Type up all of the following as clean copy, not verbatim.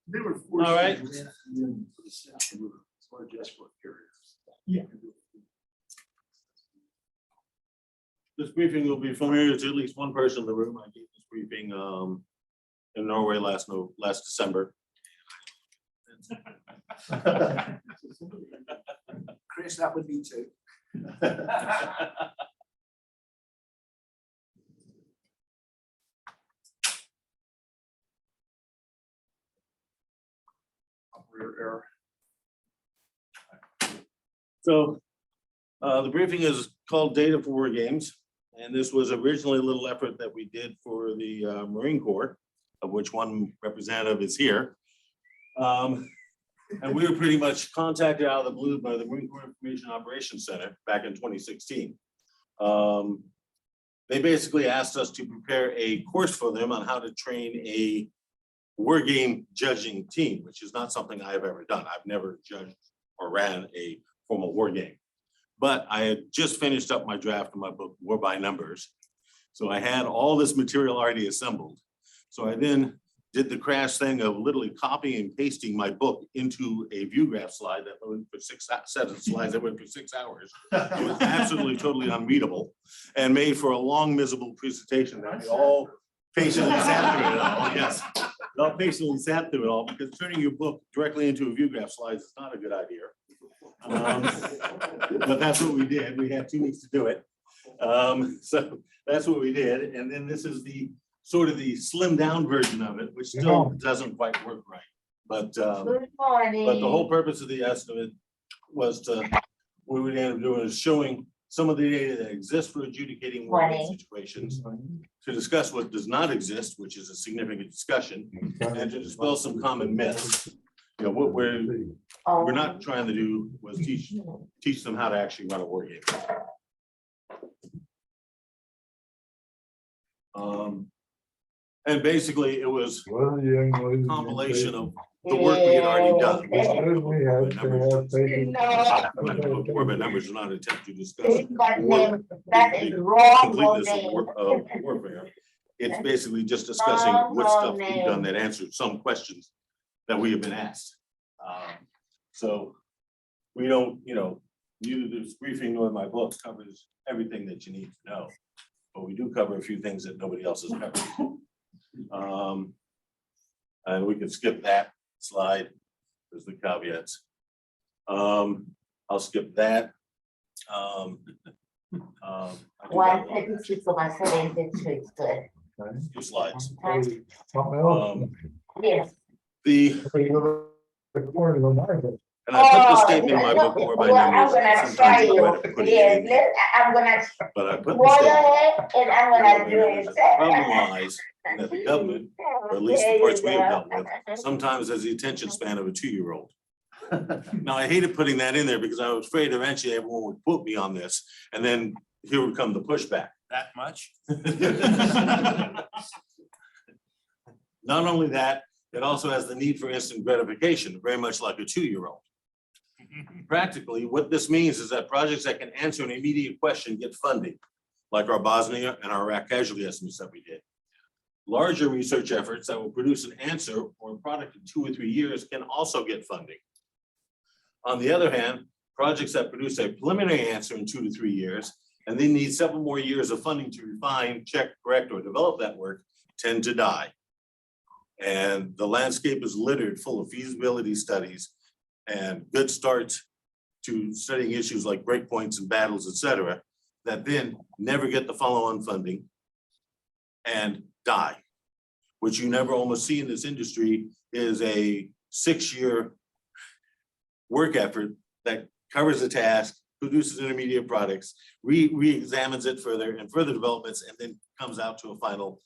They were All right. Yeah. This briefing will be familiar to at least one person in the room. I gave this briefing in Norway last December. Chris, that would be too. Error. So the briefing is called Data for Wargames, and this was originally a little effort that we did for the Marine Corps, of which one representative is here. And we were pretty much contacted out of the blue by the Marine Corps Information Operations Center back in 2016. They basically asked us to prepare a course for them on how to train a war game judging team, which is not something I've ever done. I've never judged or ran a formal war game. But I had just finished up my draft of my book, War by Numbers. So I had all this material already assembled. So I then did the crash thing of literally copying and pasting my book into a view graph slide that went for 6 set of slides that went for 6 hours. It was absolutely totally unreadable and made for a long, miserable presentation that we all patiently sat through it all. Yes, we all patiently sat through it all because turning your book directly into a view graph slides is not a good idea. But that's what we did. We had 2 weeks to do it. So that's what we did. And then this is the sort of the slimmed down version of it, which still doesn't quite work right. But Good morning. the whole purpose of the estimate was to, what we ended up doing is showing some of the data that exists for adjudicating war game situations, to discuss what does not exist, which is a significant discussion, and to dispel some common myths. You know, what we're not trying to do was teach them how to actually run a war game. And basically it was a compilation of the work we had already done. War by Numbers is not an attempt to discuss That is wrong. completeness of warfare. It's basically just discussing what stuff we've done that answered some questions that we have been asked. So we don't, you know, neither this briefing nor my book covers everything that you need to know, but we do cover a few things that nobody else has covered. And we can skip that slide. There's the caveats. I'll skip that. Two slides. Yes. And I put the statement in my book War by Numbers. I'm gonna try you. Yes, I'm gonna But I put go the statement. ahead and I'm gonna do it. The problem lies in that the government, or at least the parts we have dealt with, sometimes has the attention span of a 2-year-old. Now, I hated putting that in there because I was afraid eventually everyone would quote me on this, and then here would come the pushback. That much? Not only that, it also has the need for instant gratification, very much like a 2-year-old. Practically, what this means is that projects that can answer an immediate question get funding, like our Bosnia and our Iraq casualty estimates that we did. Larger research efforts that will produce an answer or a product in 2 or 3 years can also get funding. On the other hand, projects that produce a preliminary answer in 2 to 3 years and then need several more years of funding to refine, check, correct, or develop that work tend to die. And the landscape is littered full of feasibility studies and good starts to studying issues like breakpoints and battles, et cetera, that then never get the follow-on funding and die. What you never almost see in this industry is a 6-year work effort that covers the task, produces intermediate products, re-examines it further and further developments, and then comes out to a final,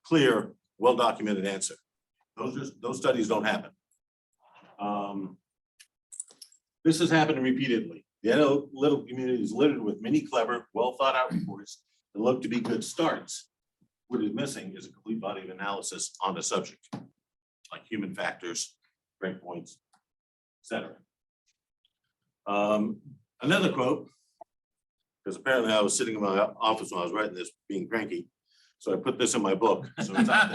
clear, well-documented answer. Those studies don't happen. This has happened repeatedly. The analytical community is littered with many clever, well-thought-out reports that look to be good starts. What is missing is a complete body of analysis on the subject, like human factors, breakpoints, etc. Another quote, because apparently I was sitting in my office when I was writing this, being cranky. So I put this in my book. So it's out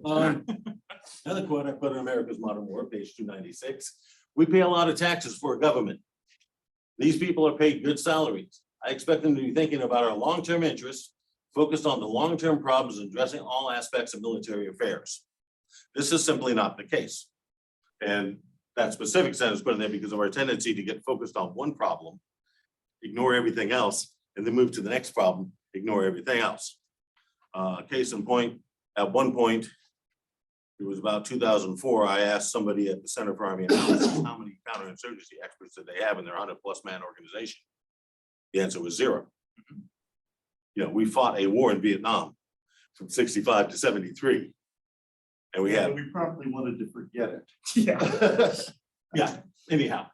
there. Another quote I put in America's Modern War, page 296. We pay a lot of taxes for a government. These people are paid good salaries. I expect them to be thinking about our long-term interests, focused on the long-term problems and addressing all aspects of military affairs. This is simply not the case. And that specific sentence put in there because of our tendency to get focused on one problem, ignore everything else, and then move to the next problem, ignore everything else. Case in point, at one point, it was about 2004, I asked somebody at the Center for Army Analysis how many counterinsurgency experts did they have in their 100+ man organization. The answer was 0. You know, we fought a war in Vietnam from 65 to 73. And we had. We probably wanted to forget it. Yeah. Yeah, anyhow,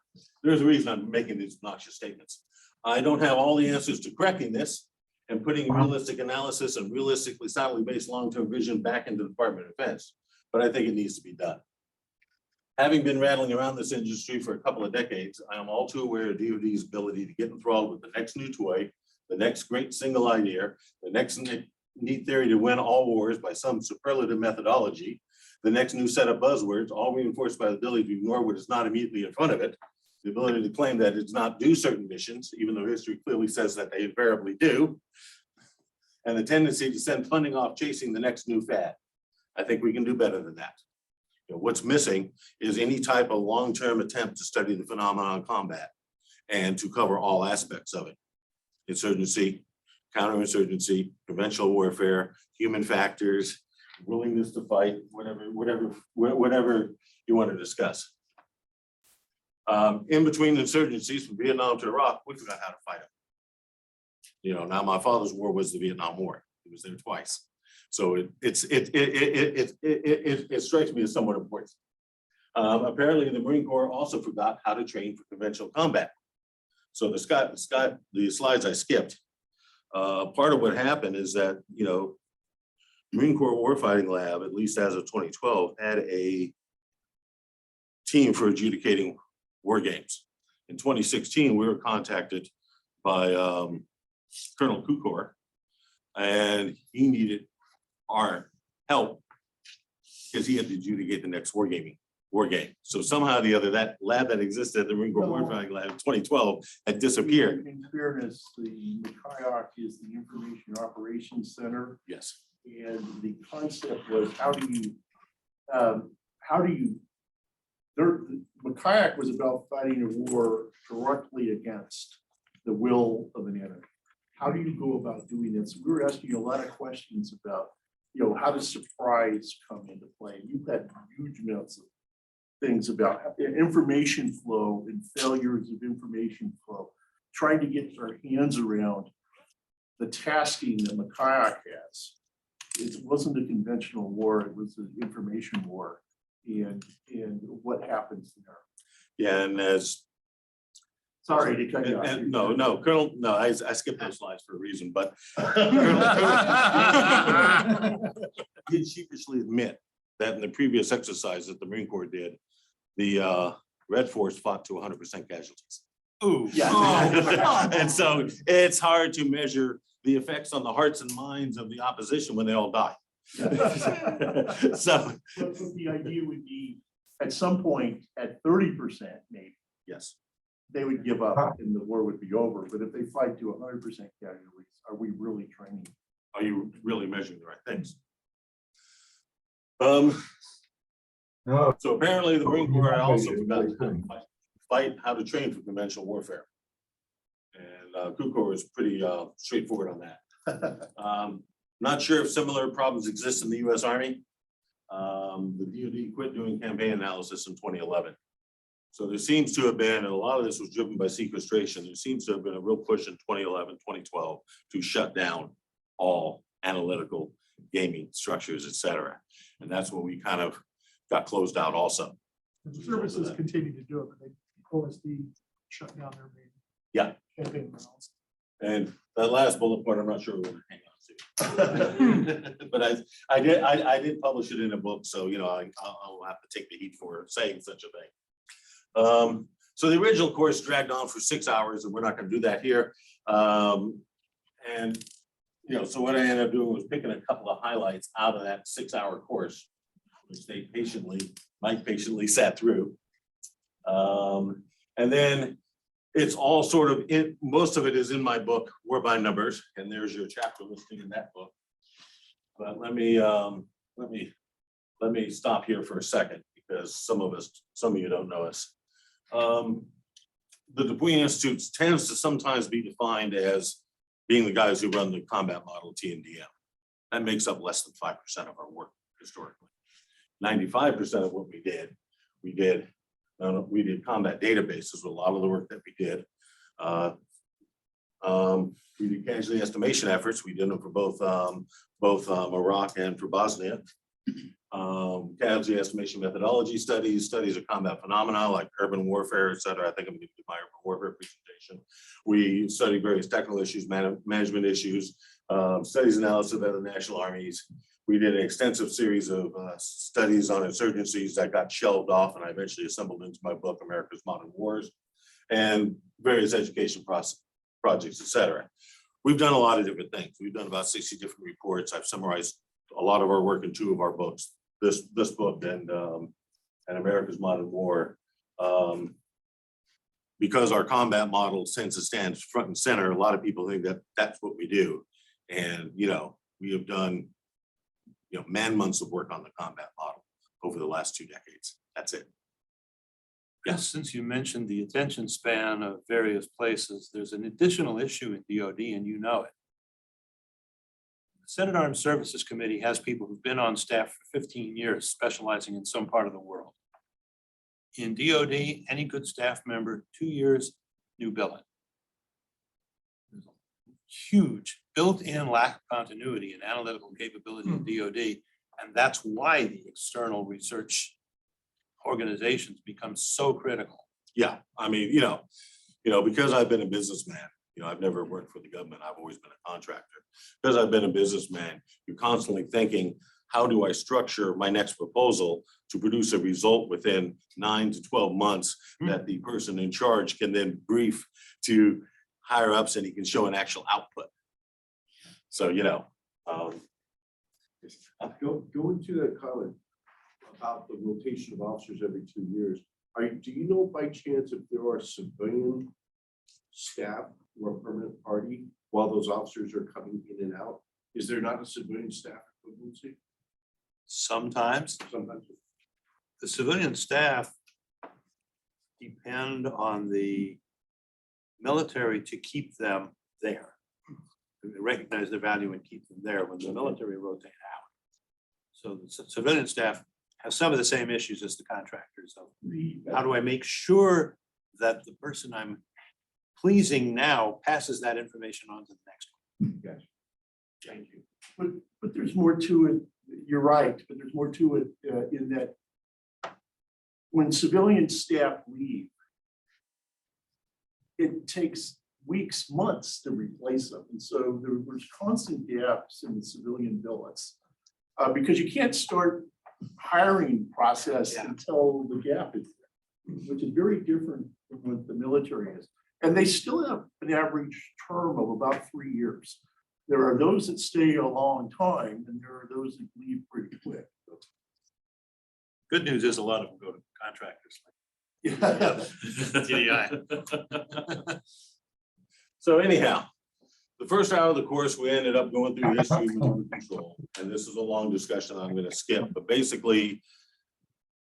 there's a reason I'm making these obnoxious statements. I don't have all the answers to correcting this and putting realistic analysis and realistically solidly based long-term vision back into the Department of Defense, but I think it needs to be done. Having been rattling around this industry for a couple of decades, I am all too aware of DoD's ability to get enthralled with the next new toy, the next great single idea, the next neat theory to win all wars by some superlative methodology, the next new set of buzzwords, all reinforced by the ability to ignore what is not immediately in front of it, the ability to claim that it's not do certain missions, even though history clearly says that they invariably do, and the tendency to send funding off chasing the next new fad. I think we can do better than that. You know, what's missing is any type of long-term attempt to study the phenomenon of combat and to cover all aspects of it. Insurgency, counterinsurgency, conventional warfare, human factors, willingness to fight, whatever you want to discuss. In between insurgencies from Vietnam to Iraq, we forgot how to fight them. You know, now my father's war was the Vietnam War. He was there twice. So it strikes me as somewhat important. Apparently the Marine Corps also forgot how to train for conventional combat. So the slides I skipped, part of what happened is that, you know, Marine Corps Warfighting Lab, at least as of 2012, had a team for adjudicating war games. In 2016, we were contacted by Colonel Kukor, and he needed our help because he had to adjudicate the next war game. So somehow or the other, that lab that existed at the Marine Corps Warfighting Lab in 2012 had disappeared. In fairness, the HAAC is the Information Operations Center. Yes. And the concept was the HAAC was about fighting a war directly against the will of an enemy. How do you go about doing this? We were asking you a lot of questions about, you know, how does surprise come into play? You've had huge amounts of things about information flow and failures of information flow, trying to get our hands around the tasking that HAAC has. It wasn't a conventional war, it was an information war, and what happens there. Yeah, and as Sorry to cut you off. no, Colonel, no, I skipped those slides for a reason, but did sheepishly admit that in the previous exercise that the Marine Corps did, the Red Force fought to 100% casualties. Ooh. Yeah. Oh. And so it's hard to measure the effects on the hearts and minds of the opposition when they all die. So But the idea would be, at some point, at 30% maybe, yes, they would give up and the war would be over. But if they fight to 100% casualties, are we really training? are you really measuring the right things? No. So apparently the Marine Corps also forgot how to fight, how to train for conventional warfare. And Kukor is pretty straightforward on that. Not sure if similar problems exist in the US Army. The DoD quit doing campaign analysis in 2011. So there seems to have been, and a lot of this was driven by sequestration, there seems to have been a real push in 2011, 2012 to shut down all analytical gaming structures, et cetera. And that's when we kind of got closed out also. The services continue to do it, but they OSD shut down their main. Yeah. Campaign rounds. And that last bullet point, I'm not sure we're gonna hang on to. But I did publish it in a book, so you know, I'll have to take the heat for saying such a thing. So the original course dragged on for 6 hours, and we're not gonna do that here. And you know, so what I ended up doing was picking a couple of highlights out of that 6-hour course which they Mike patiently sat through. And then it's all sort of most of it is in my book, War by Numbers, and there's your chapter listing in that book. But let me stop here for a second, because some of you don't know us. The Dupuy Institute tends to sometimes be defined as being the guys who run the combat model TNDM. That makes up less than 5% of our work historically. 95% of what we did combat databases with a lot of the work that we did. We did casualty estimation efforts. We did them for both Iraq and for Bosnia. Casualty estimation methodology studies of combat phenomena like urban warfare, et cetera. I think I'm going to do my urban warfare presentation. We studied various technical issues, management issues, studies analysis of other national armies. We did an extensive series of studies on insurgencies that got shelved off, and I eventually assembled into my book, America's Modern Wars, and various education projects, et cetera. We've done a lot of different things. We've done about 60 different reports. I've summarized a lot of our work in 2 of our books, this book and America's Modern War. Because our combat model tends to stand front and center, a lot of people think that that's what we do. And, we have done, man months of work on the combat model over the last 2 decades. That's it. Yes, since you mentioned the attention span of various places, there's an additional issue in DOD, and you know it. The Senate Armed Services Committee has people who've been on staff for 15 years, specializing in some part of the world. In DOD, any good staff member, 2 years, new billing. There's a huge built-in lack of continuity and analytical capability in DOD, and that's why the external research organizations become so critical. Yeah, I mean, because I've been a businessman, I've never worked for the government. I've always been a contractor. Because I've been a businessman, you're constantly thinking, how do I structure my next proposal to produce a result within 9 to 12 months that the person in charge can then brief to higher ups and he can show an actual output. So, Go into that comment about the rotation of officers every 2 years. Do you know by chance if there are civilian staff who are permanent party while those officers are coming in and out? Is there not a civilian staff equivalency? Sometimes Sometimes. the civilian staff depend on the military to keep them there. They recognize their value and keep them there when the military rotate out. So the civilian staff have some of the same issues as the contractors. Of how do I make sure that the person I'm pleasing now passes that information on to the next one? Yes. Thank you. But there's more to it. You're right, but there's more to it in that when civilian staff leave, it takes weeks, months to replace them. And so there's constant gaps in the civilian billets because you can't start hiring process until the gap is there, which is very different from what the military is. And they still have an average term of about 3 years. There are those that stay a long time and there are those that leave pretty quick. Good news is a lot of them go to contractors. TDI. So anyhow, the first hour of the course, we ended up going through the history of maneuver control. And this is a long discussion I'm going to skip, but basically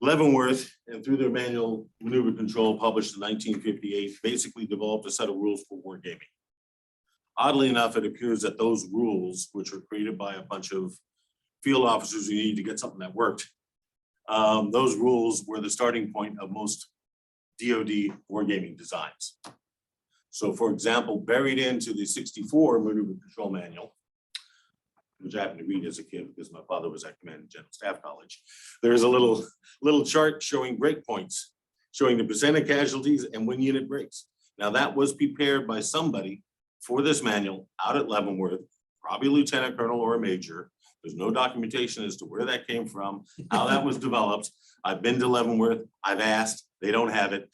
Leavenworth and through their manual maneuver control published in 1958, basically developed a set of rules for wargaming. Oddly enough, it appears that those rules, which were created by a bunch of field officers who needed to get something that worked, those rules were the starting point of most DoD wargaming designs. So for example, buried into the 64 maneuver control manual, which I happened to read as a kid because my father was at Command and General Staff College, there's a little chart showing breakpoints, showing the percent of casualties and when unit breaks. Now that was prepared by somebody for this manual out at Leavenworth, probably a lieutenant colonel or a major. There's no documentation as to where that came from, how that was developed. I've been to Leavenworth, I've asked, they don't have it.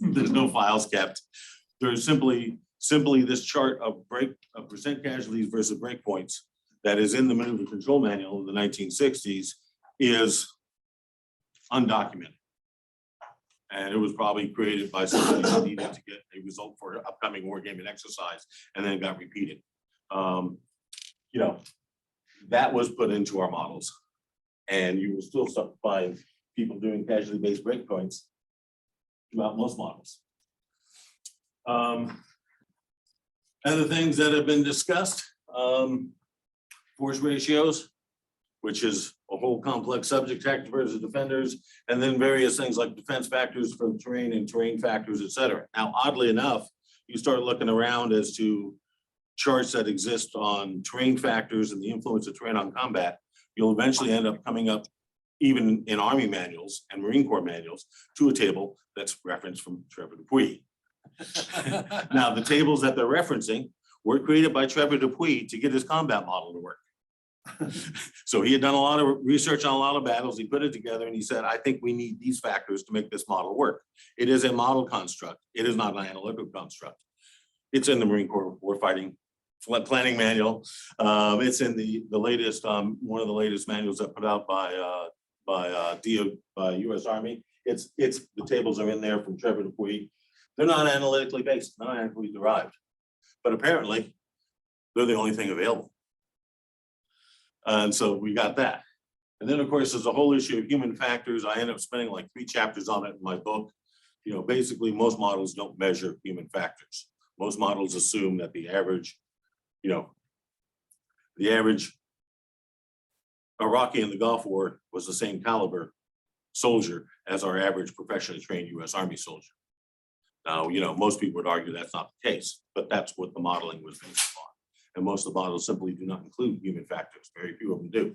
There's no files kept. There's simply this chart of percent casualties versus breakpoints that is in the maneuver control manual of the 1960s. is undocumented. And it was probably created by somebody who needed to get a result for an upcoming wargaming exercise, and then it got repeated. You know, that was put into our models. And you will still start to find people doing casualty-based breakpoints throughout most models. Other things that have been discussed, force ratios, which is a whole complex subject, tactics versus defenders, and then various things like defense factors from terrain and terrain factors, et cetera. Now, oddly enough, you start looking around as to charts that exist on terrain factors and the influence of terrain on combat, you'll eventually end up coming up, even in Army manuals and Marine Corps manuals, to a table that's referenced from Trevor Dupuy. Now, the tables that they're referencing were created by Trevor Dupuy to get his combat model to work. So he had done a lot of research on a lot of battles. He put it together and he said, I think we need these factors to make this model work. It is a model construct. It is not an analytical construct. It's in the Marine Corps Warfighting Planning Manual. It's in the latest, one of the latest manuals that put out by US Army. It's the tables are in there from Trevor Dupuy. They're not analytically based, not analytically derived, but apparently they're the only thing available. And so we got that. And then of course, there's a whole issue of human factors. I end up spending like 3 chapters on it in my book. You know, basically most models don't measure human factors. Most models assume that the average, you know, the average Iraqi in the Gulf War was the same caliber soldier as our average professionally trained US Army soldier. Now, you know, most people would argue that's not the case, but that's what the modeling was based upon. And most of the models simply do not include human factors. Very few of them do.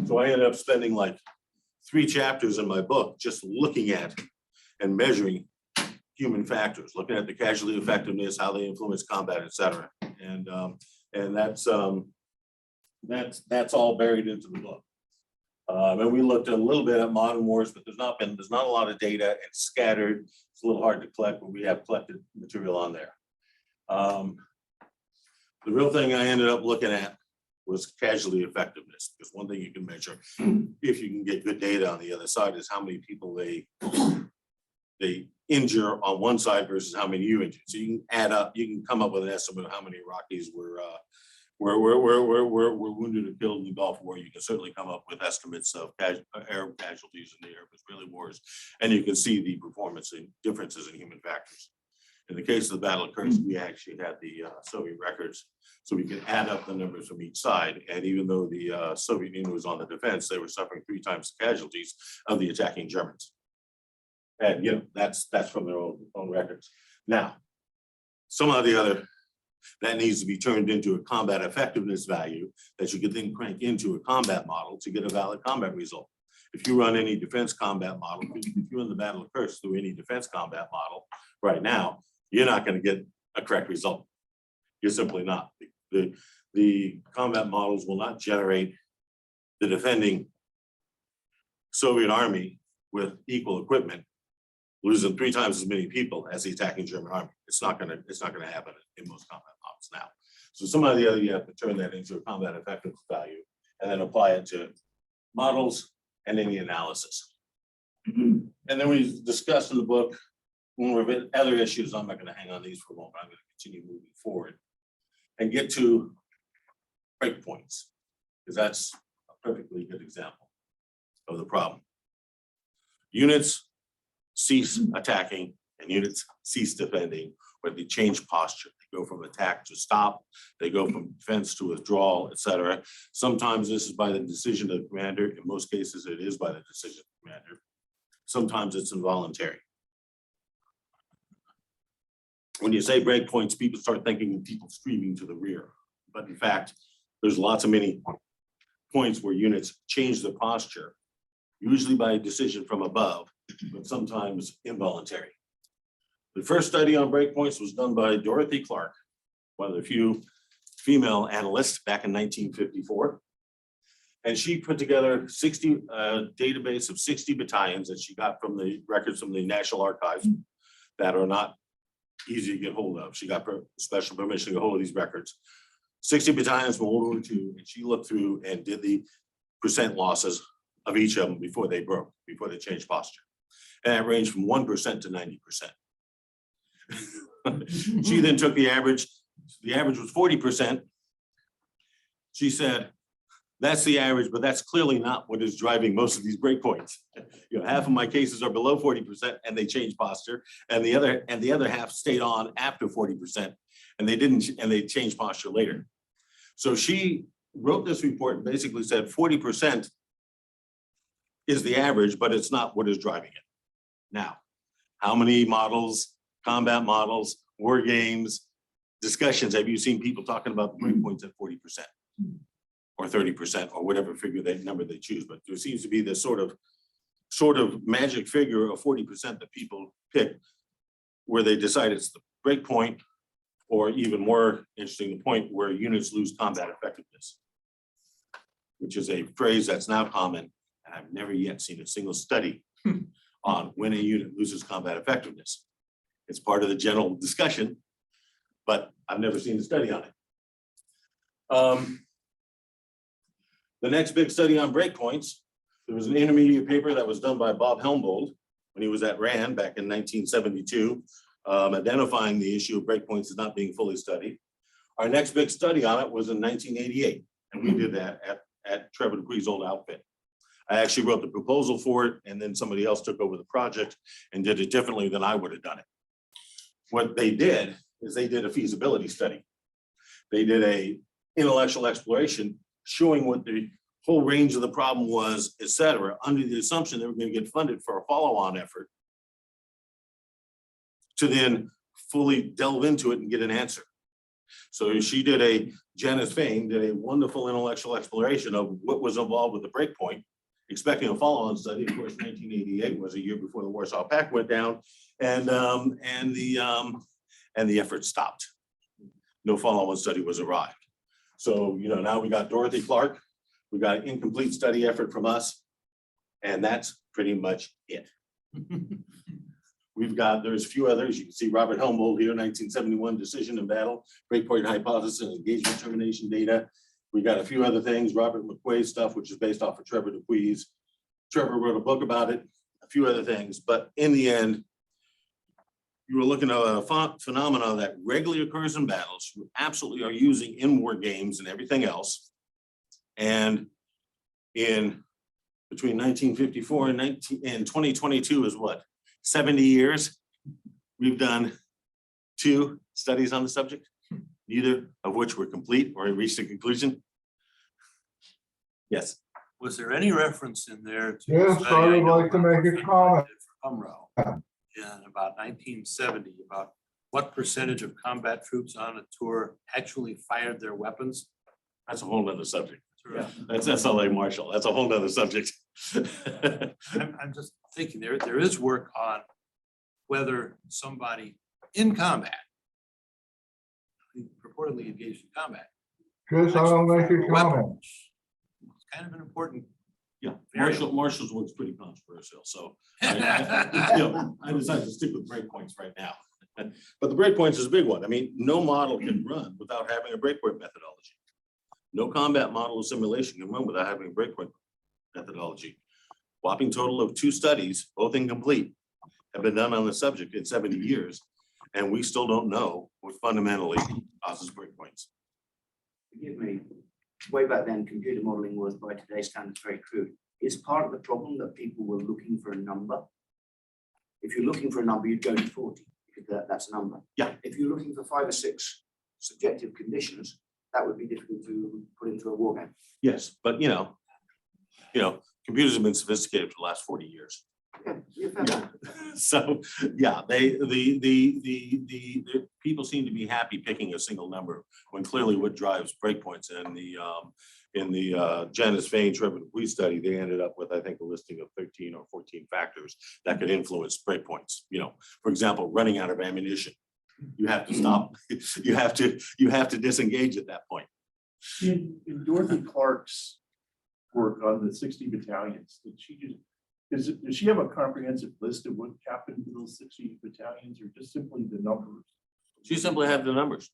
So I ended up spending like 3 chapters in my book just looking at and measuring human factors, looking at the casualty effectiveness, how they influence combat, et cetera. And that's all buried into the book. And we looked a little bit at modern wars, but there's not a lot of data. It's scattered. It's a little hard to collect, but we have collected material on there. The real thing I ended up looking at was casualty effectiveness, because one thing you can measure, if you can get good data on the other side, is how many people they injure on one side versus how many you injure. So you can add up, you can come up with an estimate of how many Iraqis were wounded or killed in the Gulf War. You can certainly come up with estimates of Arab casualties in the Arab-Israeli wars, and you can see the performance and differences in human factors. In the case of the Battle of Kursk, we actually had the Soviet records, so we could add up the numbers from each side. And even though the Soviet Union was on the defense, they were suffering 3 times the casualties of the attacking Germans. And you know, that's from their own records. Now, some of the other that needs to be turned into a combat effectiveness value that you could then crank into a combat model to get a valid combat result. If you run any defense combat model, if you run the Battle of Kursk through any defense combat model right now, you're not going to get a correct result. You're simply not. The combat models will not generate the defending Soviet army with equal equipment losing 3 times as many people as the attacking German army. It's not going to happen in most combat models now. So some of the other, you have to turn that into a combat effectiveness value and then apply it to models and any analysis. And then we discussed in the book, when we're at other issues, I'm not going to hang on these for a moment. I'm going to continue moving forward and get to breakpoints, because that's a perfectly good example of the problem. Units cease attacking and units cease defending, or they change posture. They go from attack to stop. They go from defense to withdrawal, et cetera. Sometimes this is by the decision of the commander. In most cases, it is by the decision of the commander. Sometimes it's involuntary. When you say breakpoints, people start thinking of people streaming to the rear. But in fact, there's lots of many points where units change their posture, usually by a decision from above, but sometimes involuntary. The first study on breakpoints was done by Dorothy Clark, one of the few female analysts back in 1954. And she put together a database of 60 battalions that she got from the records from the National Archives that are not easy to get hold of. She got special permission to get hold of these records. 60 battalions from World War II, and she looked through and did the percent losses of each of them before they broke, before they changed posture. And that ranged from 1% to 90%. She then took the average was 40%. She said, that's the average, but that's clearly not what is driving most of these breakpoints. You know, half of my cases are below 40% and they change posture, and the other half stayed on after 40% and they changed posture later. So she wrote this report and basically said 40% is the average, but it's not what is driving it. Now, how many models, combat models, war games, discussions have you seen people talking about the breakpoints at 40%? Or 30% or whatever number they choose, but there seems to be this sort of magic figure of 40% that people pick where they decide it's the break point, or even more interesting, the point where units lose combat effectiveness, which is a phrase that's now common, and I've never yet seen a single study on when a unit loses combat effectiveness. It's part of the general discussion, but I've never seen a study on it. The next big study on breakpoints, there was an intermediate paper that was done by Bob Helmbold when he was at RAND back in 1972, identifying the issue of breakpoints as not being fully studied. Our next big study on it was in 1988, and we did that at Trevor Dupuy's old outfit. I actually wrote the proposal for it, and then somebody else took over the project and did it differently than I would have done it. What they did is they did a feasibility study. They did a intellectual exploration showing what the whole range of the problem was, et cetera, under the assumption they were going to get funded for a follow-on effort to then fully delve into it and get an answer. So Janice Fain did a wonderful intellectual exploration of what was involved with the breakpoint, expecting a follow-on study. Of course, 1988 was a year before the Warsaw Pact went down, and the effort stopped. No follow-on study was arrived. So, you know, now we got Dorothy Clark, we got an incomplete study effort from us, and that's pretty much it. There's a few others. You can see Robert Helmbold here, 1971 decision and battle, breakpoint hypothesis and engagement termination data. We got a few other things, Robert McQuay's stuff, which is based off of Trevor Dupuy's. Trevor wrote a book about it, a few other things, but in the end, you were looking at a phenomena that regularly occurs in battles, you absolutely are using in war games and everything else. And in between 1954 and 2022 is what, 70 years? We've done 2 studies on the subject, neither of which were complete or reached a conclusion. Yes. Was there any reference in there to? Yes, a study I would know like to Robert make a Finley comment. did for Umro in about 1970, about what percentage of combat troops on a tour actually fired their weapons? That's a whole nother subject. Yeah. That's SLA Marshall. That's a whole nother subject. I'm just thinking there is work on whether somebody in combat, purportedly engaged in combat. Chris, I'll make a actually fired a weapon, comment. which is kind of an important. Yeah, Very Marshall's work's pretty controversial, so I decided to stick with breakpoints right now. But the breakpoints is a big one. I mean, no model can run without having a breakpoint methodology. No combat model of simulation can run without having a breakpoint methodology. Whopping total of 2 studies, both incomplete, have been done on the subject in 70 years, and we still don't know what fundamentally causes breakpoints. Forgive me, way back then, computer modeling was by today's standards very crude. Is part of the problem that people were looking for a number? If you're looking for a number, you'd go to 40 because that's a number. Yeah. If you're looking for 5 or 6 subjective conditions, that would be difficult to put into a war game. Yes, but you know, computers have been sophisticated for the last 40 years. Yeah, you're fair enough. So, yeah, the people seem to be happy picking a single number when clearly what drives breakpoints in the Janice Fain Trevor Dupuy study, they ended up with, I think, a listing of 13 or 14 factors that could influence breakpoints. You know, for example, running out of ammunition. You have to stop. You have to disengage at that point. In Dorothy Clark's work on the 60 battalions, does she have a comprehensive list of what happened to those 60 battalions, or just simply the numbers? She simply had the numbers.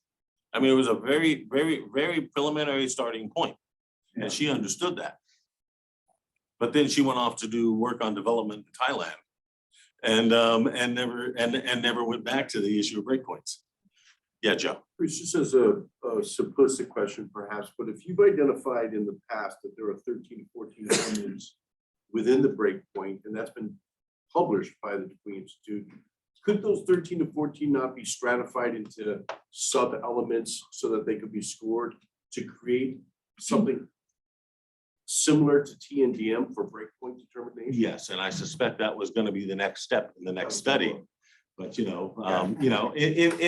I mean, it was a very, very, very preliminary starting point, and she understood that. But then she went off to do work on development in Thailand. And never went back to the issue of breakpoints. Yeah, Joe. It's just as a simplistic question perhaps, but if you've identified in the past that there are 13 to 14 elements within the breakpoint, and that's been published by the Dupuy Institute, could those 13 to 14 not be stratified into sub-elements so that they could be scored to create something similar to TNDM for breakpoint determination? Yes, and I suspect that was gonna be the next step in the next study. But in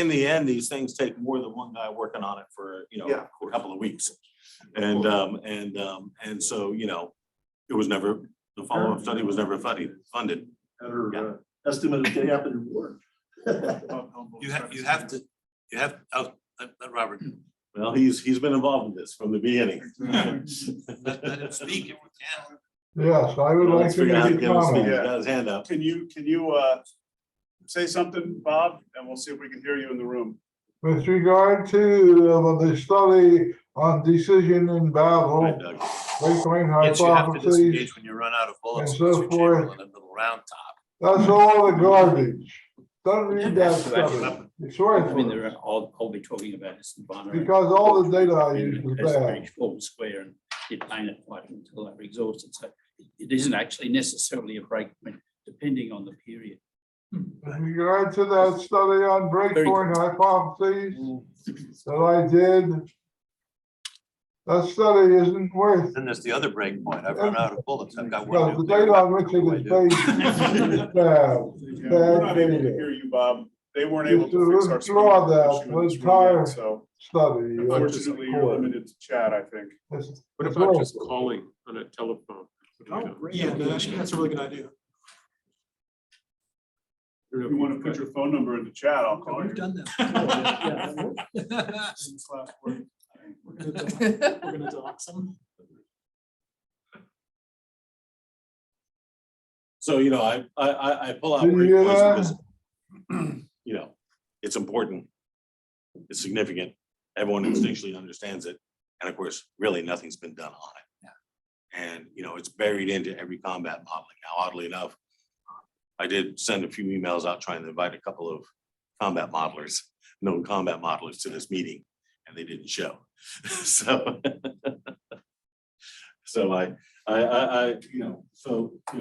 the end, these things take more than one guy working on it for, Yeah, of a couple of weeks. And so, it was never, the follow-up study was never funded. Better Yeah. estimate of day after your work. You have to, let Robert, Well, he's been involved in this from the beginning. let him speak if we can. Yes, I would like Let's to figure out how to make a get him to speak. He's comment. got his hand up. Can you say something, Bob, and we'll see if we can hear you in the room. With regard to the study on decision in Right, battle, Doug. breakpoint Yes, you have to hypotheses, disengage when you run out of bullets. and so It's your chamber forth. with a little round top. that's all the garbage. Don't read that have to actually- study. It's I mean, worthless, they're all be talking about is environment. because all the data I use is Has to bad. reach forward square and you plane it quite until they're exhausted. So it isn't actually necessarily a breakpoint, depending on the period. With regard to that study on breakpoint hypotheses that I did, that study isn't worth, Then there's the other break point. I've run out of bullets. I've got one. because the nuclear data on weapon. which it What is do I do? based is bad. Yeah, we're not able to data. hear you, Bob. They weren't able Just to to fix our withdraw screen that issue in this room entire yet, so Study. unfortunately, you're limited to chat, I think. What about just calling on a telephone? Oh, great. Yeah, that's a really good idea. If you want to put your phone number in the chat, I'll call you. We've done that. We're gonna dox them. So, I pull out Did you hear breakpoints that? because, it's important. It's significant. Everyone instinctually understands it. And of course, really nothing's been done on it. And, it's buried into every combat modeling. Now, oddly enough, I did send a few emails out trying to invite a couple of combat modelers, known combat modelers to this meeting, and they didn't show. So,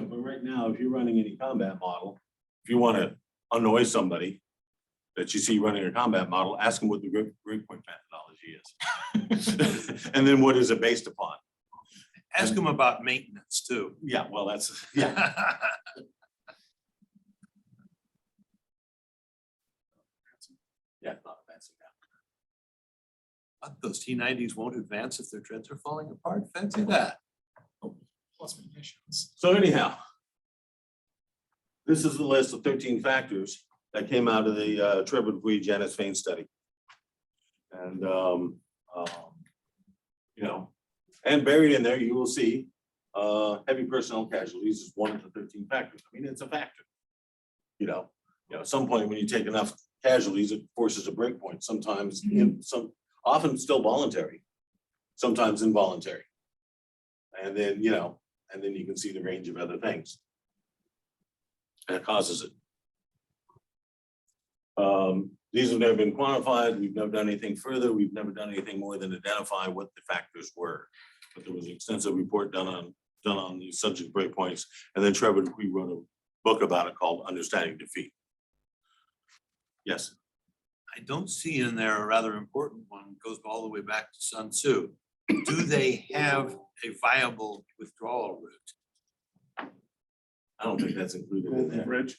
but right now, if you're running any combat model, if you want to annoy somebody that you see running a combat model, ask them what the breakpoint methodology is. And then what is it based upon? Ask them about maintenance too. Yeah, well, that's, yeah. Yeah, not advancing now. Those T90s won't advance if their treads are falling apart. Fancy that. Plus munitions. So anyhow, this is the list of 13 factors that came out of the Trevor Dupuy Janice Fain study. And, and buried in there, you will see heavy personnel casualties is one of the 13 factors. I mean, it's a factor. At some point when you take enough casualties, it forces a breakpoint, sometimes often still voluntary, sometimes involuntary. And then, you can see the range of other things. And it causes it. These have never been quantified. We've never done anything further. We've never done anything more than identify what the factors were. But there was an extensive report done on the subject breakpoints. And then Trevor Dupuy wrote a book about it called Understanding Defeat. Yes. I don't see in there a rather important one, goes all the way back to Sun Tzu. Do they have a viable withdrawal route? I don't think that's included in Golden there. Bridge.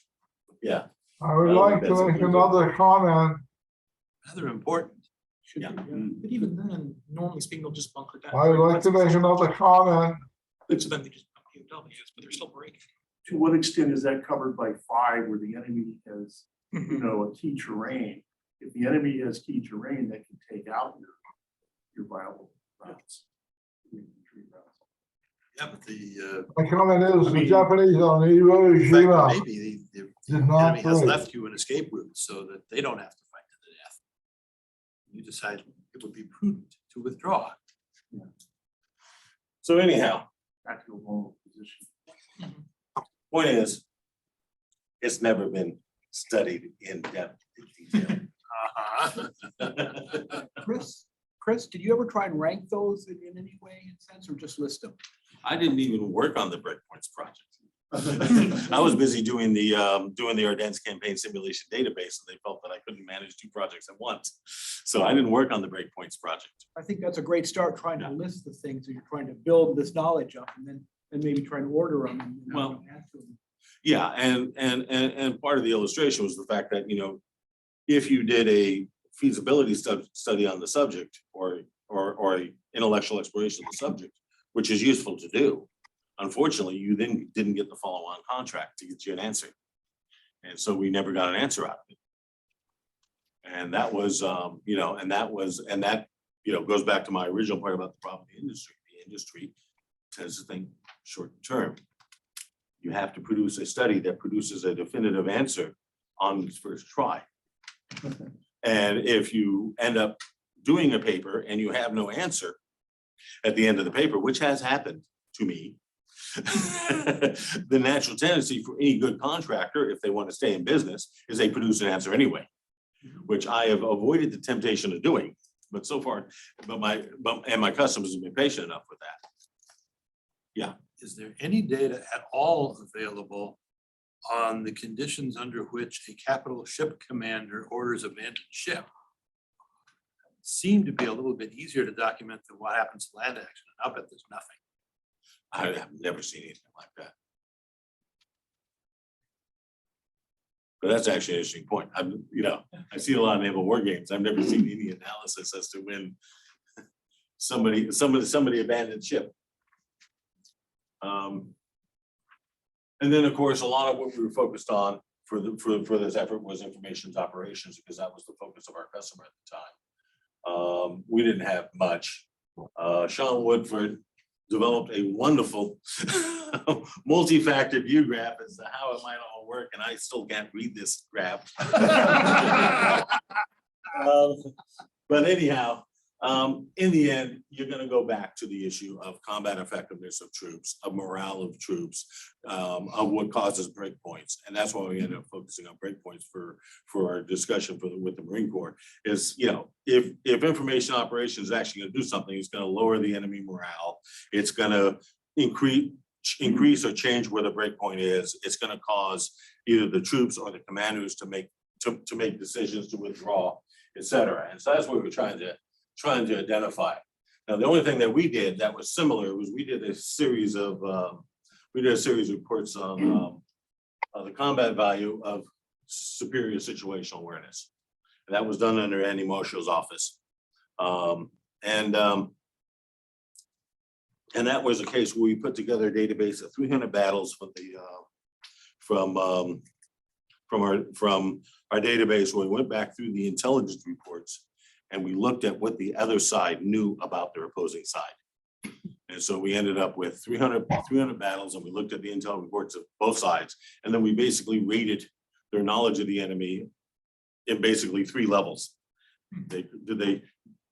Yeah. I would I don't like think to that's make included. another comment. Rather important. Should Yeah. be, but even then, normally speaking, they'll just bunker down. I would like to make another comment. So then they just bunk POWs, but they're still breaking. To what extent is that covered by 5 where the enemy has, a key terrain? If the enemy has key terrain, that can take out your viable routes. Yeah, but the My comment is the mean- Japanese on Iwo fact that Jima maybe the did not enemy has break. left you an escape route so that they don't have to fight to the death. You decide it would be prudent to withdraw. So anyhow, Tactical vulnerable position. issue. Point is, it's never been studied in depth in detail. Chris, did you ever try and rank those in any way, in sense, or just list them? I didn't even work on the breakpoints project. I was busy doing the Ardennes campaign simulation database, and they felt that I couldn't manage two projects at once. So I didn't work on the breakpoints project. I think that's a great start, trying to list the things that you're trying to build this knowledge up, and then maybe try and order them. And Well, add to them. Yeah, and part of the illustration was the fact that, you know, if you did a feasibility study on the subject or a intellectual exploration of the subject, which is useful to do, unfortunately, you then didn't get the follow-on contract to get you an answer. And so we never got an answer out of it. And that was, you know, and that, you know, goes back to my original point about the problem in the industry. The industry tends to think short term. You have to produce a study that produces a definitive answer on its first try. And if you end up doing a paper and you have no answer at the end of the paper, which has happened to me, the natural tendency for any good contractor, if they want to stay in business, is they produce an answer anyway, which I have avoided the temptation of doing. But so far, my customers have been patient enough with that. Yeah. Is there any data at all available on the conditions under which a capital ship commander orders abandoned ship? Seem to be a little bit easier to document than what happens to land action. And I'll bet there's nothing. I have never seen anything like that. But that's actually an interesting point. You know, I see a lot of naval war games. I've never seen any analysis as to when somebody abandoned ship. And then, of course, a lot of what we were focused on for this effort was information to operations, because that was the focus of our customer at the time. We didn't have much. Sean Woodford developed a wonderful multi-factor view graph as to how it might all work, and I still can't read this graph. But anyhow, in the end, you're going to go back to the issue of combat effectiveness of troops, of morale of troops, of what causes breakpoints, and that's why we ended up focusing on breakpoints for our discussion with the Marine Corps. Is, you know, if information operations is actually going to do something, it's going to lower the enemy morale. It's going to increase or change where the breakpoint is. It's going to cause either the troops or the commanders to make decisions to withdraw, et cetera. And so that's what we were trying to identify. Now, the only thing that we did that was similar was we did a series of reports on the combat value of superior situational awareness. And that was done under Andy Marshall's office. And that was a case where we put together a database of 300 battles from our database, where we went back through the intelligence reports and we looked at what the other side knew about their opposing side. And so we ended up with 300 battles, and we looked at the intel reports of both sides. And then we basically rated their knowledge of the enemy in basically 3 levels.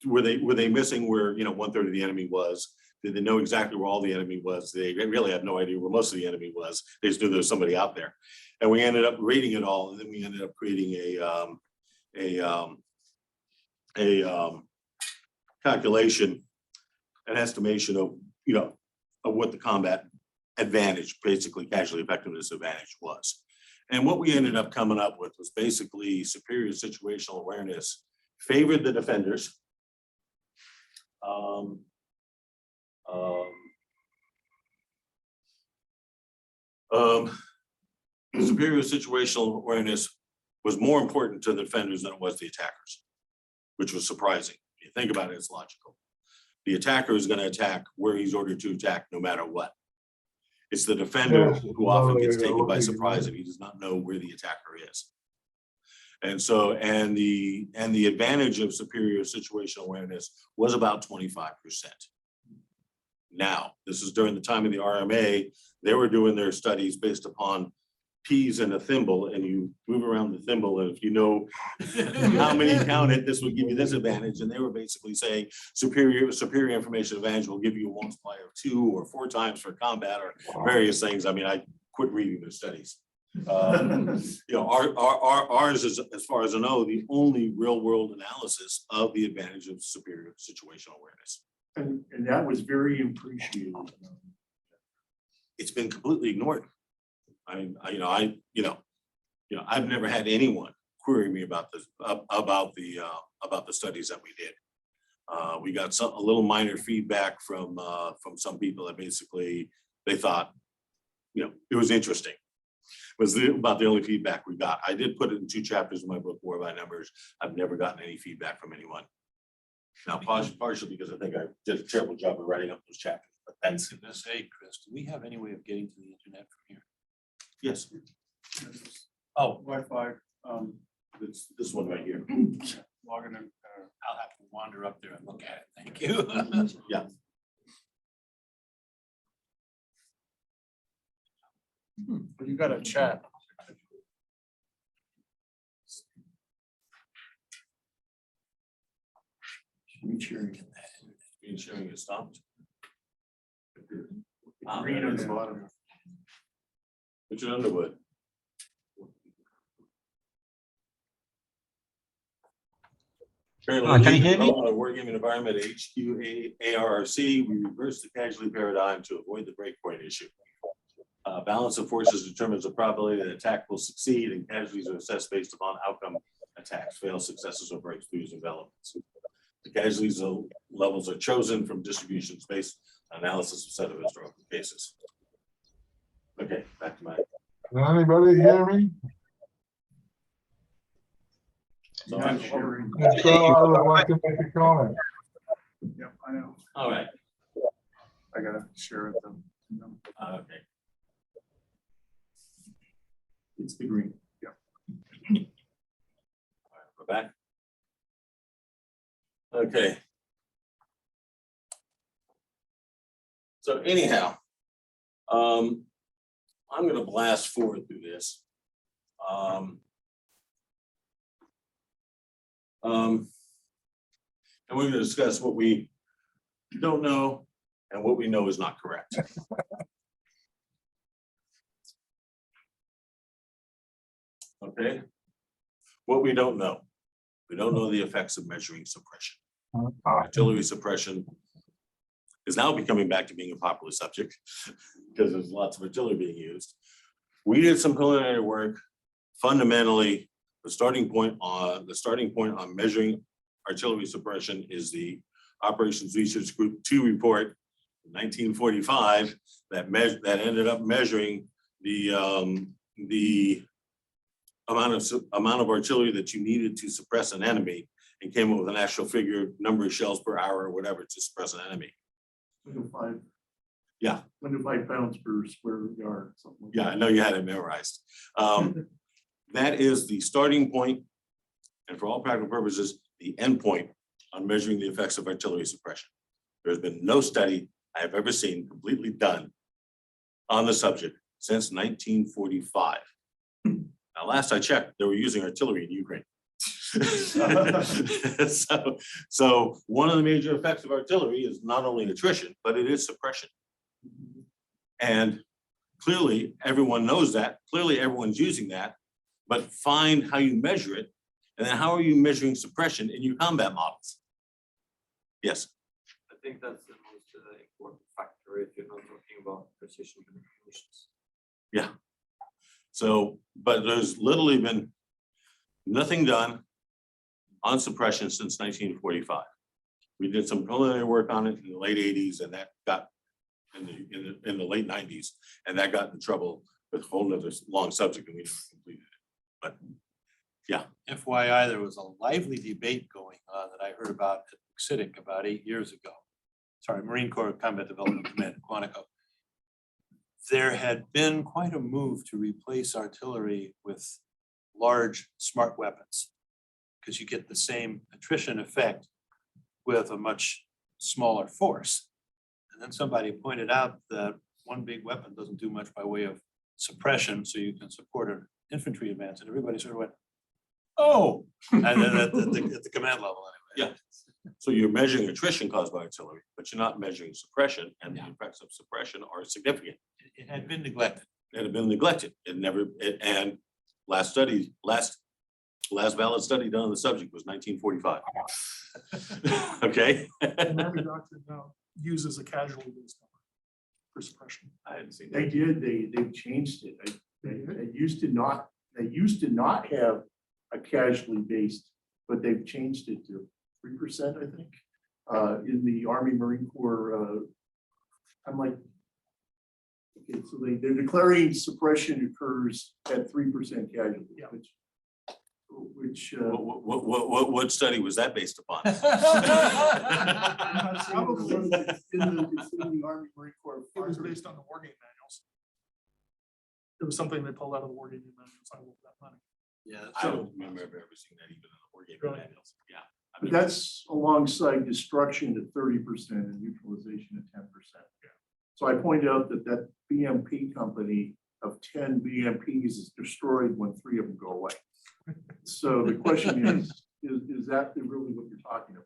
Were they missing where, you know, 1/3 of the enemy was? Did they know exactly where all the enemy was? They really had no idea where most of the enemy was. They just knew there was somebody out there. And we ended up rating it all, and then we ended up creating a calculation, an estimation of, you know, of what the combat advantage, basically casualty effectiveness advantage was. And what we ended up coming up with was basically superior situational awareness favored the defenders. Superior situational awareness was more important to the defenders than it was the attackers, which was surprising. If you think about it, it's logical. The attacker is going to attack where he's ordered to attack no matter what. It's the defender who often gets taken by surprise if he does not know where the attacker is. And so, and the advantage of superior situational awareness was about 25%. Now, this is during the time of the RMA. They were doing their studies based upon peas in a thimble and you move around the thimble, and if you know how many counted, this would give you this advantage. And they were basically saying superior information advantage will give you a multiplier of 2 or 4 times for combat or various things. I mean, I quit reading their studies. You know, ours is, as far as I know, the only real world analysis of the advantage of superior situational awareness. And that was very appreciated. It's been completely ignored. I've never had anyone query me about this, about the studies that we did. We got a little minor feedback from some people that basically they thought, it was interesting. Was about the only feedback we got. I did put it in 2 chapters of my book, War by Numbers. I've never gotten any feedback from anyone. Now, partially because I think I did a terrible job of writing up those chapters, but that's That's gonna say, Chris, do we have any way of getting to the internet from here? yes. Oh, Wi-Fi, It's this one right here. logging in, I'll have to wander up there and look at it. Thank you. Yeah. But you got a chat. Screen sharing is stopped. Green on the bottom. Richard Underwood. Can you hear me? Wargaming environment at HAAC, we reversed the casualty paradigm to avoid the breakpoint issue. Balance of forces determines the probability that attack will succeed, and casualties are assessed based upon outcome attacks, fail, successes, or breakthroughs and developments. The casualties levels are chosen from distributions based on analysis of set of historical cases. Okay, back to my. Can anybody hear me? So I'm sharing. If so, I would like to make a comment. yep, I know, All right. I gotta share it then. Okay. It's the green. We're back. Okay. So anyhow, I'm gonna blast forward through this. And we're gonna discuss what we don't know and what we know is not correct. Okay. What we don't know. We don't know the effects of measuring suppression. Artillery suppression is now becoming back to being a popular subject because there's lots of artillery being used. We did some preliminary work. Fundamentally, the starting point on measuring artillery suppression is the Operations Research Group 2 report in 1945 that ended up measuring the amount of artillery that you needed to suppress an enemy, and came up with an actual figure, number of shells per hour or whatever to suppress an enemy. 1 to 5 pounds per square yard. Something like Yeah, that. I know you had it memorized. That is the starting point, and for all practical purposes, the end point on measuring the effects of artillery suppression. There's been no study I have ever seen completely done on the subject since 1945. Now, last I checked, they were using artillery in Ukraine. So one of the major effects of artillery is not only attrition, but it is suppression. And clearly everyone knows that, clearly everyone's using that, but find how you measure it. And then how are you measuring suppression in your combat models? Yes. I think that's the most important factor if you're not talking about precision communications. Yeah. So, but there's literally been nothing done on suppression since 1945. We did some preliminary work on it in the late 80s, and that got in the late 90s, and that got in trouble with a whole nother long subject, and we completed it. But yeah. FYI, there was a lively debate going on that I heard about at CITIC about 8 years ago. Sorry, Marine Corps Combat Development Command at Quantico. There had been quite a move to replace artillery with large smart weapons, because you get the same attrition effect with a much smaller force. And then somebody pointed out that one big weapon doesn't do much by way of suppression so you can support an infantry advance, and everybody sort of went, oh, and then at the command level anyway. Yeah. So you're measuring attrition caused by artillery, but you're not measuring suppression, and the effects of suppression are significant. It had been neglected. It had been neglected. It never, and last valid study done on the subject was 1945. Okay. And Army doctrine now uses a casualty based number for suppression. I hadn't seen They that. did, they've changed it. They used to not have a casualty based, but they've changed it to 3%, I think. In the Army Marine Corps, I'm like, okay, so they're declaring suppression occurs at 3% casualty, Yeah. which What study was that based upon? I'm not saying it's in the Army Marine Corps. It was based on the wargame manuals. It was something they pulled out of the wargame manuals. I love that money. Yeah. I don't remember ever seeing that even in the war game Really? manuals. Yeah. I But mean, that's alongside destruction at 30% and neutralization at 10%. So I pointed out that BMP company of 10 BMPs is destroyed when 3 of them go away. So the question is that really what you're talking about?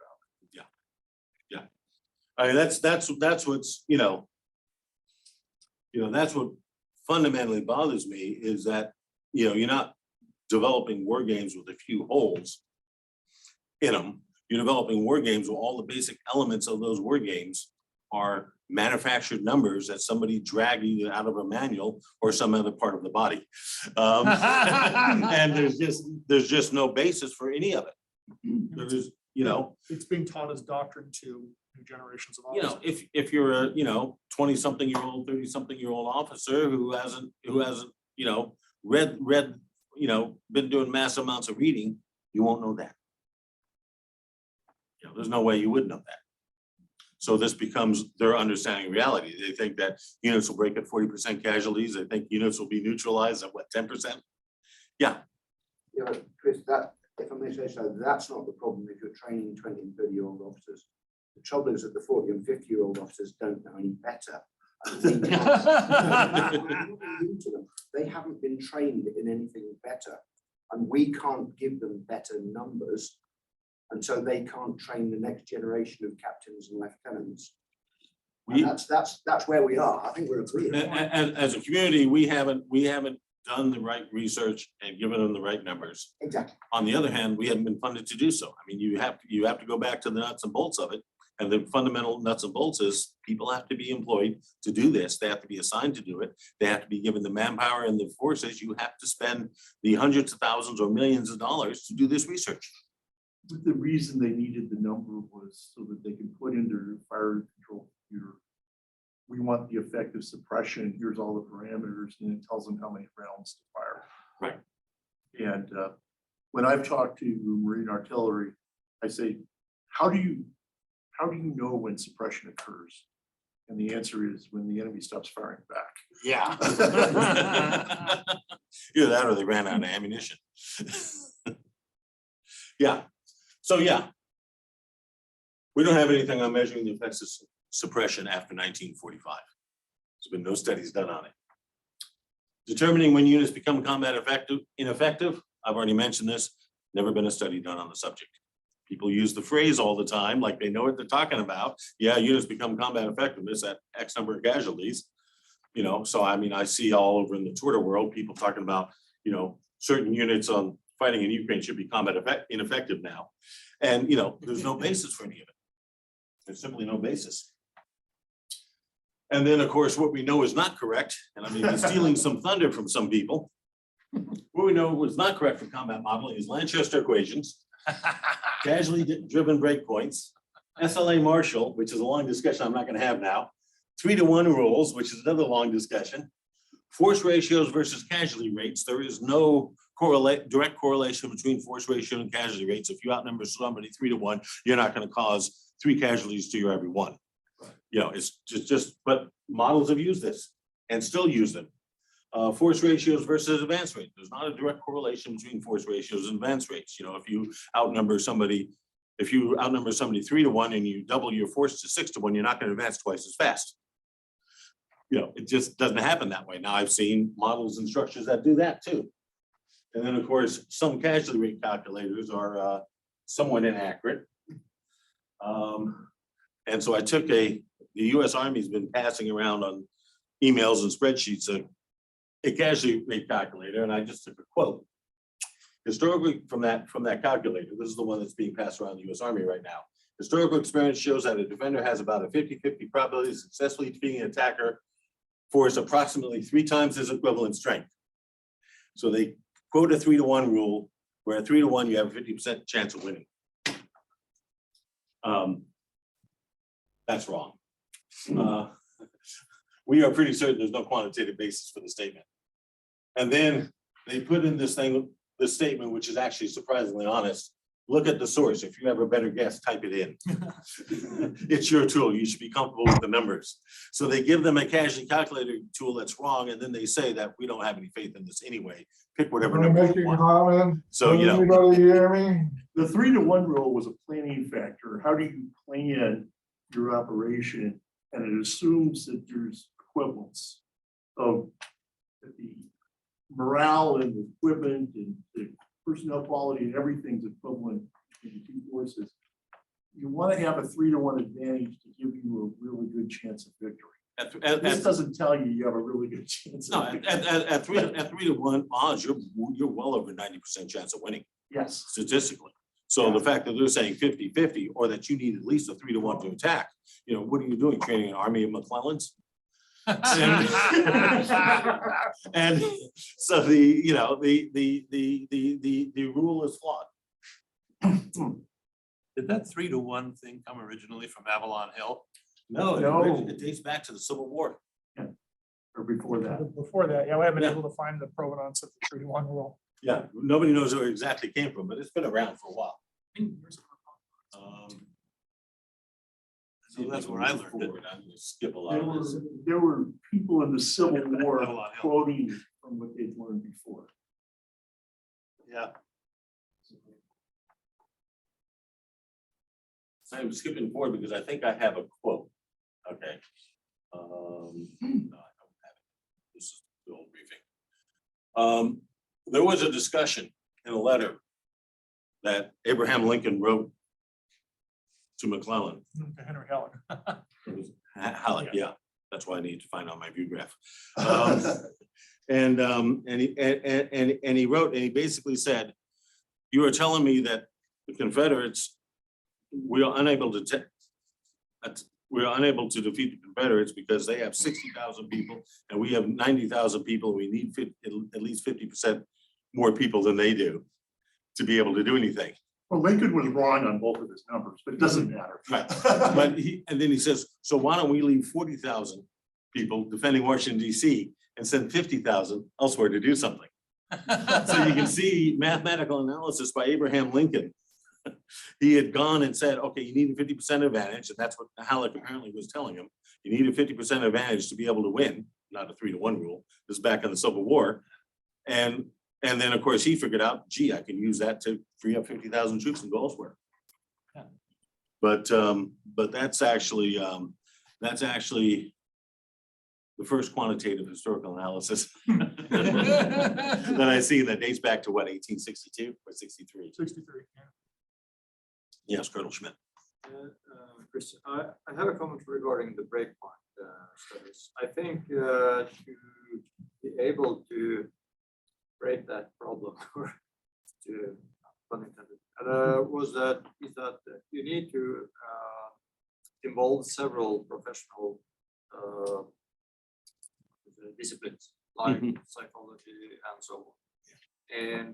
I mean, that's what's, that's what fundamentally bothers me is that, you're not developing war games with a few holes in them. You're developing war games with all the basic elements of those war games are manufactured numbers that somebody dragged either out of a manual or some other part of the body. And there's just no basis for any of it. There's, It's being taught as doctrine to new generations of officers. if you're a 20-something-year-old, 30-something-year-old officer who hasn't read been doing mass amounts of reading, you won't know that. There's no way you would know that. So this becomes their understanding of reality. They think that units will break at 40% casualties. They think units will be neutralized at what, 10%? Yeah. Chris, if I may say so, that's not the problem if you're training 20 and 30-year-old officers. The trouble is that the 40 and 50-year-old officers don't know any better. They haven't been trained in anything better, and we can't give them better numbers, and so they can't train the next generation of captains and lieutenants. And that's where we are. I think we're agreeing. As a community, we haven't done the right research and given them the right numbers. Exactly. On the other hand, we haven't been funded to do so. I mean, you have to go back to the nuts and bolts of it. And the fundamental nuts and bolts is people have to be employed to do this. They have to be assigned to do it. They have to be given the manpower and the forces. You have to spend the hundreds of thousands or millions of dollars to do this research. But the reason they needed the number was so that they could put in their fire control computer, we want the effective suppression, here's all the parameters, and it tells them how many rounds to fire. Right. And when I've talked to Marine artillery, I say, how do you know when suppression occurs? And the answer is when the enemy stops firing back. Yeah. Either that or they ran out of ammunition. Yeah. So yeah. We don't have anything on measuring the effects of suppression after 1945. There's been no studies done on it. Determining when units become combat ineffective, I've already mentioned this, never been a study done on the subject. People use the phrase all the time, like they know what they're talking about. Yeah, units become combat effectiveness at X number of casualties. So I mean, I see all over in the Twitter world, people talking about, certain units on fighting in Ukraine should be combat ineffective now. And, there's no basis for any of it. There's simply no basis. And then, of course, what we know is not correct, and I may be stealing some thunder from some people. What we know was not correct for combat modeling is Lanchester equations, casualty-driven breakpoints, SLA Marshall, which is a long discussion I'm not going to have now, 3-to-1 rules, which is another long discussion, force ratios versus casualty rates. There is no direct correlation between force ratio and casualty rates. If you outnumber somebody 3-to-1, you're not going to cause 3 casualties to your every one. It's just, but models have used this and still use them. Force ratios versus advance rate. There's not a direct correlation between force ratios and advance rates. If you outnumber somebody 3-to-1 and you double your force to 6-to-1, you're not going to advance twice as fast. it just doesn't happen that way. Now, I've seen models and structures that do that too. And then, of course, some casualty rate calculators are somewhat inaccurate. And so I took the US Army's been passing around on emails and spreadsheets a casualty rate calculator, and I just took a quote. Historically, from that calculator, this is the one that's being passed around the US Army right now. Historical experience shows that a defender has about a 50-50 probability of successfully defeating an attacker for its approximately 3 times his equivalent strength. So they quote a 3-to-1 rule, where at 3-to-1, you have a 50% chance of winning. That's wrong. We are pretty certain there's no quantitative basis for the statement. And then they put in this statement, which is actually surprisingly honest. Look at the source. If you have a better guess, type it in. It's your tool. You should be comfortable with the numbers. So they give them a casualty calculator tool that's wrong, and then they say that we don't have any faith in this anyway. Pick whatever Can I number make you a want. comment? So, Does anybody hear me? The 3-to-1 rule was a planning factor. How do you plan your operation? And it assumes that there's equivalence of the morale and the equipment and the personnel quality and everything's equivalent in the 2 forces. You want to have a 3-to-1 advantage to give you a really good chance of victory. This doesn't tell you you have a really good chance. No, of victory. at 3-to-1 odds, you're well over 90% chance of winning Yes. statistically. So the fact that they're saying 50-50, or that you need at least a 3-to-1 to attack, what are you doing? Training an army of McClellans? And so the rule is flawed. Did that 3-to-1 thing come originally from Avalon Hill? No, No. it dates back to the Civil War. Or before that. Before that, yeah, we haven't been Yeah. able to find the provenance of the 3-to-1 rule. Yeah, nobody knows where it exactly came from, but it's been around for a while. So that's where I learned it. I'm gonna skip a lot of this. There were people in the Civil War Avalon Hill. quoting from what they'd learned before. Yeah. So I'm skipping forward because I think I have a quote. Okay. No, I don't have it. This is the old briefing. There was a discussion in a letter that Abraham Lincoln wrote to McClellan. Henry Heller. It was Halleck, yeah. That's why I need to find out my view graph. And he wrote, and he basically said, "You are telling me that the Confederates, we are unable to defeat the Confederates because they have 60,000 people and we have 90,000 people. We need at least 50% more people than they do to be able to do anything." Well, Lincoln was wrong on both of his numbers, but it doesn't matter. Right. But and then he says, so why don't we leave 40,000 people defending Washington DC and send 50,000 elsewhere to do something? So you can see mathematical analysis by Abraham Lincoln. He had gone and said, okay, you need a 50% advantage, and that's what Halleck apparently was telling him. You need a 50% advantage to be able to win, not a 3-to-1 rule. This is back in the Civil War. And then, of course, he figured out, gee, I can use that to free up 50,000 troops and go elsewhere. Yeah. But that's actually the first quantitative historical analysis that I see that dates back to what, 1862 or 63? 63, yeah. Yes, Colonel Schmidt. Chris, I have a comment regarding the breakpoint studies. I think to be able to break that problem, or to pun intended, is that you need to involve several professional disciplines like psychology and so on. And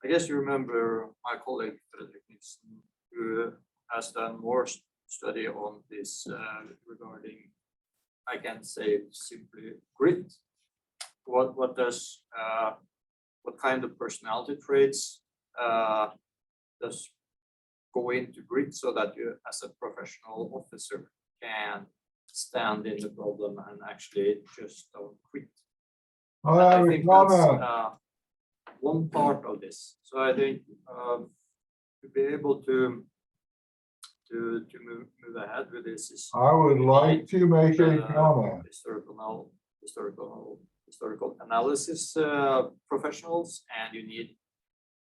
I guess you remember my colleague Frederick Nilsson, who has done more study on this regarding, I can say simply, grit. What kind of personality traits does go into grit so that you, as a professional officer, can stand in the problem and actually just don't quit. I think that's one part of this. So I think to be able to to move ahead with this is I would like to make a comment. historical analysis professionals, and you need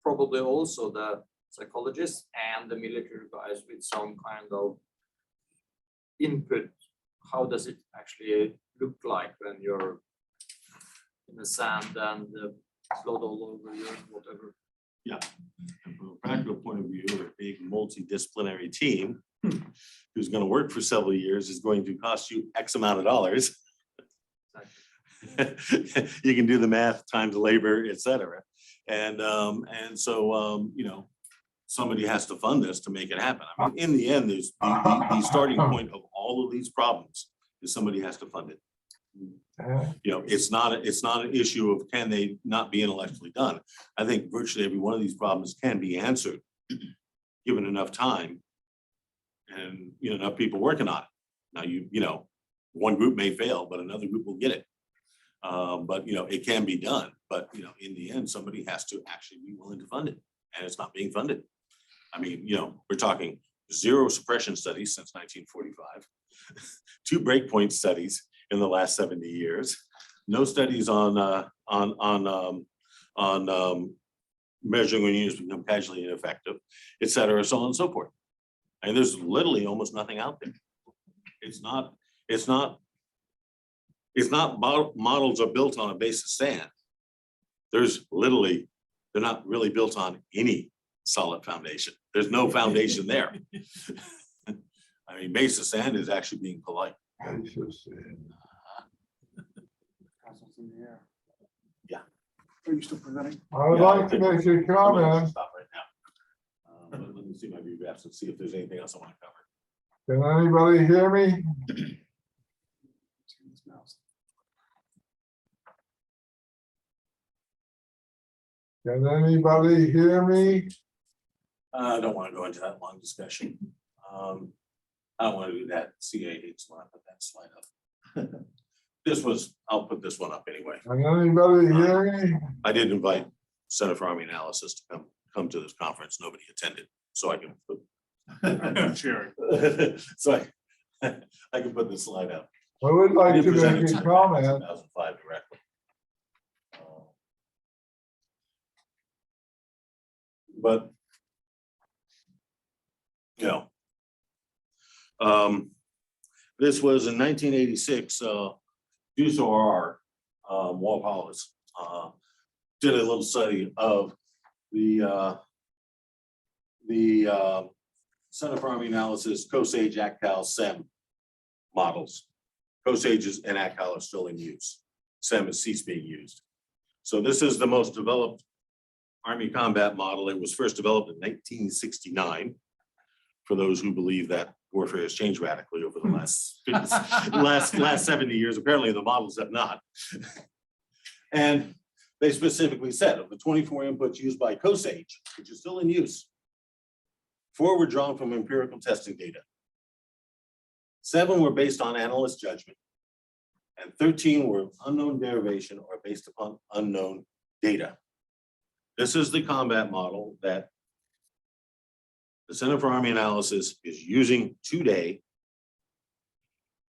probably also the psychologists and the military guys with some kind of input. How does it actually look like when you're in the sand and blood all over you and whatever? Yeah. And from a practical point of view, a big multidisciplinary team who's going to work for several years is going to cost you X amount of dollars. You can do the math times labor, et cetera. And so, you know, somebody has to fund this to make it happen. I mean, in the end, there's the starting point of all of these problems is somebody has to fund it. You know, it's not an issue of can they not be intellectually done. I think virtually every one of these problems can be answered given enough time and, you know, enough people working on it. Now, you know, one group may fail, but another group will get it. But, you know, it can be done. But, you know, in the end, somebody has to actually be willing to fund it, and it's not being funded. I mean, you know, we're talking 0 suppression studies since 1945, 2 breakpoint studies in the last 70 years, no studies on measuring when units become casually ineffective, et cetera, so on and so forth. And there's literally almost nothing out there. Models are built on a base of sand. There's literally, they're not really built on any solid foundation. There's no foundation there. I mean, base of sand is actually being polite. Yeah. Are you still presenting? I would like to make a comment. Stop right now. But let me see my view graphs and see if there's anything else I want to cover. Can anybody hear me? Can anybody hear me? I don't want to go into that long discussion. I don't want to do that. CA hates when I put that slide up. I'll put this one up anyway. Can anybody hear me? I did invite Center for Army Analysis to come to this conference. Nobody attended, so I can put. Sharing. So I can put this slide up. I would I like did to present it make to a them back in comment. 2005 directly. But, you know, this was in 1986, Dupuy, Walpolis, did a little study of the Center for Army Analysis, COSAGE, ACTAL, SEM models. COSAGE and ACTAL are still in use. SEM has ceased being used. So this is the most developed Army combat model. It was first developed in 1969. For those who believe that warfare has changed radically over the last 70 years, apparently the models have not. And they specifically said of the 24 inputs used by COSAGE, which is still in use, 4 were drawn from empirical testing data. 7 were based on analyst judgment, and 13 were unknown derivation or based upon unknown data. This is the combat model that the Center for Army Analysis is using today.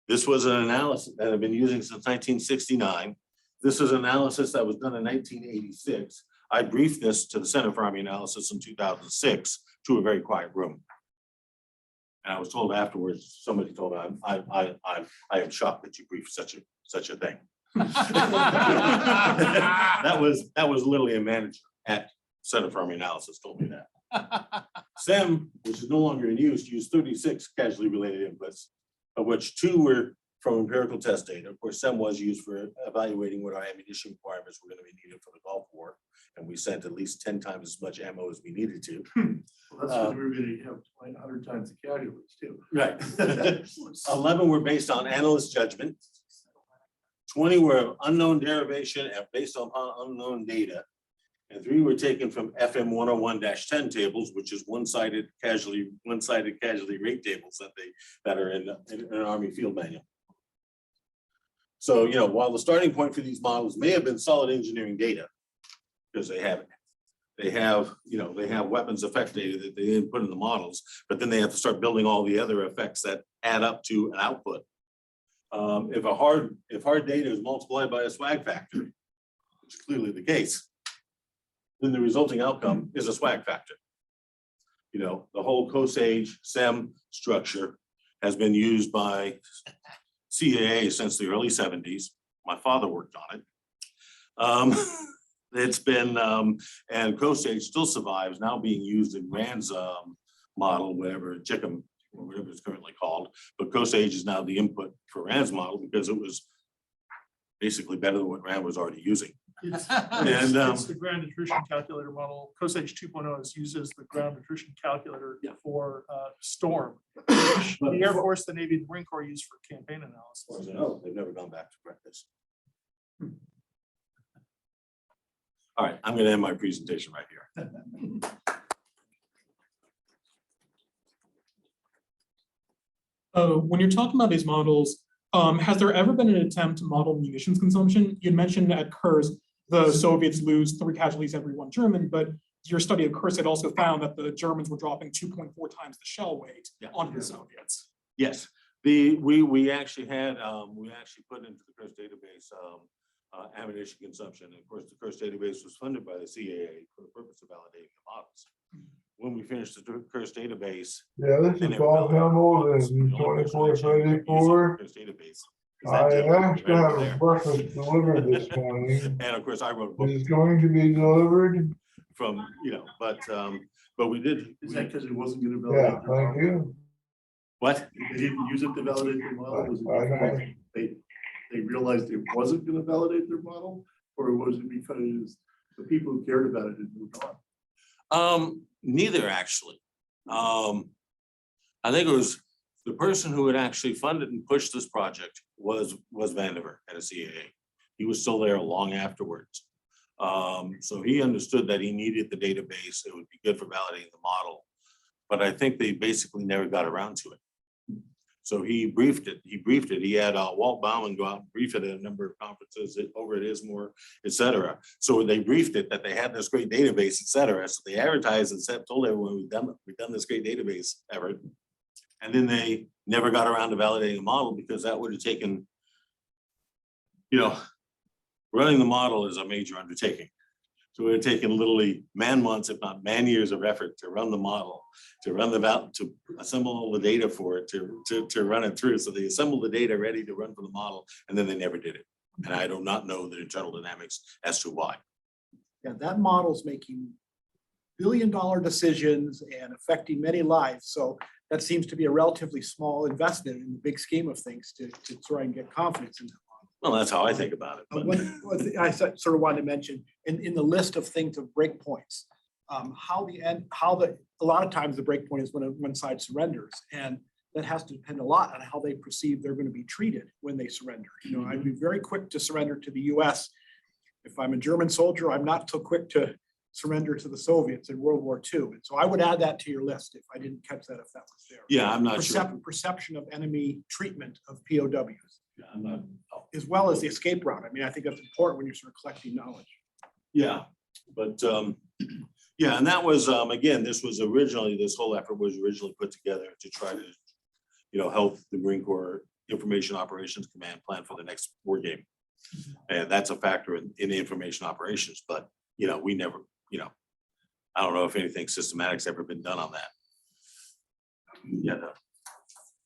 This was an analysis that I've been using since 1969. This is analysis that was done in 1986. I briefed this to the Center for Army Analysis in 2006 to a very quiet room. And I was told afterwards, somebody told me, I am shocked that you briefed such a thing. That was literally a manager at Center for Army Analysis told me that. SEM, which is no longer in use, used 36 casually related inputs, of which 2 were from empirical test data. Of course, SEM was used for evaluating what our ammunition requirements were going to be needed for the Gulf War, and we sent at least 10 times as much ammo as we needed to. Well, that's what we were gonna have 100 times the casualties too. Right. 11 were based on analyst judgment. 20 were unknown derivation and based upon unknown data. And 3 were taken from FM 101-10 tables, which is one-sided casualty rate tables that are in an Army field manual. So, you know, while the starting point for these models may have been solid engineering data, because they have They have, they have weapons effect data that they didn't put in the models, but then they have to start building all the other effects that add up to an output. If hard data is multiplied by a swag factor, which is clearly the case, then the resulting outcome is a swag factor. The whole COSAGE SEM structure has been used by CAA since the early 70s. My father worked on it. It's been, and COSAGE still survives, now being used in RAND's model, whatever, Chickham, or whatever it's currently called. But COSAGE is now the input for RAND's model because it was basically better than what RAND was already using. It's And, it's the ground nutrition calculator model. COSAGE 2.0 uses the ground nutrition calculator for STORM. which The Air Force, the Navy, and the Marine Corps use for campaign analysis. As far as I know, they've never gone back to practice. All right, I'm gonna end my presentation right here. When you're talking about these models, has there ever been an attempt to model munitions consumption? You mentioned at Kursk, the Soviets lose 3 casualties every 1 German, but your study of Kursk had also found that the Germans were dropping 2.4 times the shell weight onto the Soviets. Yes, we actually had, we actually put into the Kursk database ammunition consumption. And of course, the Kursk database was funded by the CAA for the purpose of validating the models. When we finished the Kursk database. Yeah, this is Bob Hamel in 2484. I asked to have a breakfast delivered this morning. And of course, I wrote a book Is it going to be delivered? from, but we did. Is that because it wasn't gonna Yeah, validate? thank you. What? They didn't use it to validate their model? Was it I know. because they realized it wasn't gonna validate their model? Or was it because the people who cared about it had moved on? Neither actually. I think it was the person who had actually funded and pushed this project was Vandiver at a CAA. He was still there long afterwards. So he understood that he needed the database. It would be good for validating the model. But I think they basically never got around to it. So he briefed it. He had Walt Bauman go out and brief it at a number of conferences over at ISMOR, et cetera. So they briefed it that they had this great database, et cetera. So they advertised and said, told everyone we've done this great database ever. And then they never got around to validating the model because that would have taken, running the model is a major undertaking. So it would have taken literally man months, if not man years of effort to run the model, to assemble all the data for it, to run it through. So they assembled the data ready to run for the model, and then they never did it. And I do not know the internal dynamics as to why. Yeah, that model's making billion-dollar decisions and affecting many lives. So that seems to be a relatively small investment in the big scheme of things to try and get confidence in that. Well, that's how I think about it. But I sort of wanted to mention in the list of things of breakpoints, a lot of times the breakpoint is when one side surrenders, and that has to depend a lot on how they perceive they're going to be treated when they surrender. I'd be very quick to surrender to the US. If I'm a German soldier, I'm not so quick to surrender to the Soviets in World War II. And so I would add that to your list if I didn't catch that, if that was there. yeah, I'm not sure. Perception of enemy treatment of POWs. Yeah, I'm not. As well as the escape route. I mean, I think that's important when you're sort of collecting knowledge. Yeah, but yeah, and that was again, this whole effort was originally put together to try to, help the Marine Corps Information Operations Command plan for the next war game. And that's a factor in the information operations, but we never, I don't know if anything systematic's ever been done on that. Yeah. No.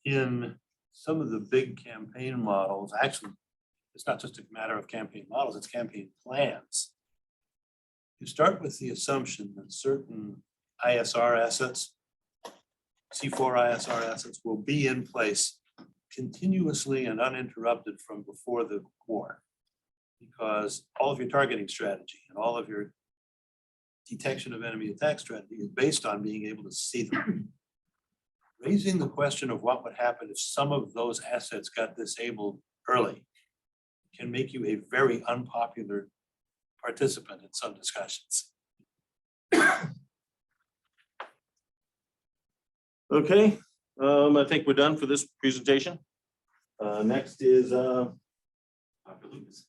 In some of the big campaign models, actually, it's not just a matter of campaign models, it's campaign plans. You start with the assumption that certain ISR assets, C4 ISR assets will be in place continuously and uninterrupted from before the war. Because all of your targeting strategy and all of your detection of enemy attack strategy is based on being able to see them. Raising the question of what would happen if some of those assets got disabled early can make you a very unpopular participant in some discussions. Okay, I think we're done for this presentation. Next is Dr. Lucas.